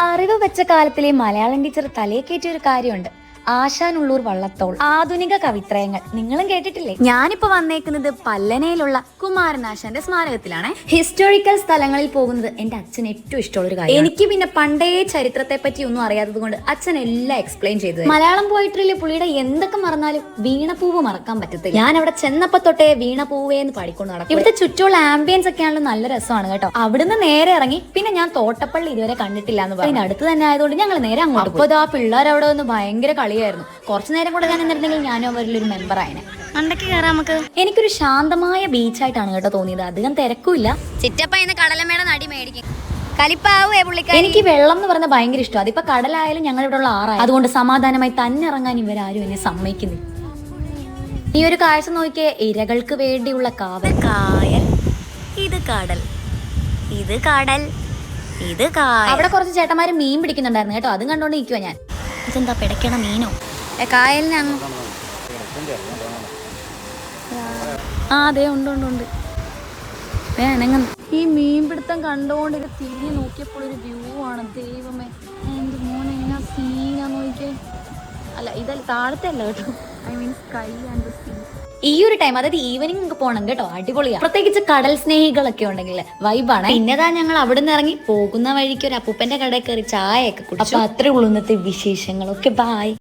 അറിവ് വെച്ച കാലത്തിലെ മലയാളം ടീച്ചർ തലയെ കയറ്റിയ ഒരു കാര്യമുണ്ട്. ആശാനുള്ളൂർ വള്ളത്തോൾ ആധുനിക കവിത്രയങ്ങൾ നിങ്ങളും കേട്ടിട്ടില്ലേ? ഞാനിപ്പോ വന്നേക്കുന്നത് പല്ലനയിലുള്ള കുമാരനാശാന്റെ സ്മാരകത്തിലാണ്. ഹിസ്റ്റോറിക്കൽ സ്ഥലങ്ങളിൽ പോകുന്നത് എന്റെ അച്ഛന് ഏറ്റവും ഇഷ്ടമുള്ള ഒരു കാര്യം. എനിക്ക് പിന്നെ പണ്ടേ ചരിത്രത്തെ പറ്റി ഒന്നും അറിയാത്തത് കൊണ്ട് അച്ഛൻ എല്ലാം എക്സ്പ്ലെയിൻ ചെയ്തത്. മലയാളം പോയിട്രിയിലെ പുള്ളിയുടെ എന്തൊക്കെ മറന്നാലും വീണപ്പൂവ് മറക്കാൻ പറ്റത്തില്ല. ഞാൻ അവിടെ ചെന്നപ്പോ തൊട്ടേ വീണപ്പൂവേ എന്ന് പാടിക്കൊണ്ട് നടക്കും. ഇവിടുത്തെ ചുറ്റുമുള്ള ആംബിയൻസ് ഒക്കെ ആണല്ലോ നല്ല രസമാണ് കേട്ടോ. അവിടുന്ന് നേരെ ഇറങ്ങി പിന്നെ ഞാൻ തോട്ടപ്പള്ളി ഇതുവരെ കണ്ടിട്ടില്ല എന്ന് പറഞ്ഞു. അടുത്ത് തന്നെ ആയതുകൊണ്ട് ഞങ്ങൾ നേരെ അങ്ങോട്ട് പോയി. ആ പിള്ളേർ അവിടെ വന്ന് ഭയങ്കര കളിയായിരുന്നു. കുറച്ചു നേരം കൂടെ ഞാൻ എന്നിരുന്നെങ്കിൽ ഞാനും അവരിലൊരു മെമ്പർ ആയനെ. മണ്ടയ്ക്ക് കയറാം നമുക്ക്. എനിക്കൊരു ശാന്തമായ ബീച്ചായിട്ടാണ് കേട്ടോ തോന്നിയത്. അധികം തിരക്കുമില്ല. ചിറ്റപ്പ ഇന്ന് കടലമേട നടി മേടിക്കും. കലിപ്പാവേ പുള്ളിക്കാരി. എനിക്ക് വെള്ളം എന്ന് പറയുന്നത് ഭയങ്കര ഇഷ്ടം. അതിപ്പോ കടലായാലും ഞങ്ങൾ ഇവിടെ ഉള്ള ആറായി. അതുകൊണ്ട് സമാധാനമായി തന്നെ ഇറങ്ങാൻ ഇവരാരും എന്നെ സമ്മതിക്കുന്നില്ല. ഈ ഒരു കാഴ്ച നോക്കിയേ, ഇരകൾക്ക് വേണ്ടിയുള്ള കാവൽ. കായൽ, ഇത് കടൽ, ഇത് കടൽ, ഇത് കായൽ. അവിടെ കുറച്ച് ചേട്ടന്മാര് മീൻ പിടിക്കുന്നുണ്ടായിരുന്നു കേട്ടോ. അതും കണ്ടോണ്ട് നിൽക്കുവാ ഞാൻ. ഇതെന്താ പിടയ്ക്കണ മീനോ? കായലിനാണ്. അതെ ഉണ്ട്. ഈ മീൻപിടുത്തം കണ്ടോണ്ട് ഇത് തിരിഞ്ഞു നോക്കിയപ്പോൾ ഒരു വ്യൂ ആണ്. ദൈവമേ, എന്റെ മോനെ എന്നാ സീനാ നോക്കിയേ. അല്ല, ഇതല്ല, താഴത്തെ അല്ല കേട്ടോ. I mean sky and sea. ഈ ഒരു ടൈം, അതായത് ഈവനിങ് ഒക്കെ പോകണം കേട്ടോ. അടിപൊളിയാണ്. പ്രത്യേകിച്ച് കടൽ സ്നേഹികളൊക്കെ ഉണ്ടെങ്കിൽ വൈബാണ്. പിന്നെതാ ഞങ്ങൾ അവിടെ നിന്ന് ഇറങ്ങി പോകുന്ന വഴിക്ക് ഒരു അപ്പൂപ്പന്റെ കടയിൽ കയറി ചായയൊക്കെ കുടിച്ചു. അപ്പൊ അത്രേ ഉള്ളൂ ഇന്നത്തെ വിശേഷങ്ങളൊക്കെ. ബായ്.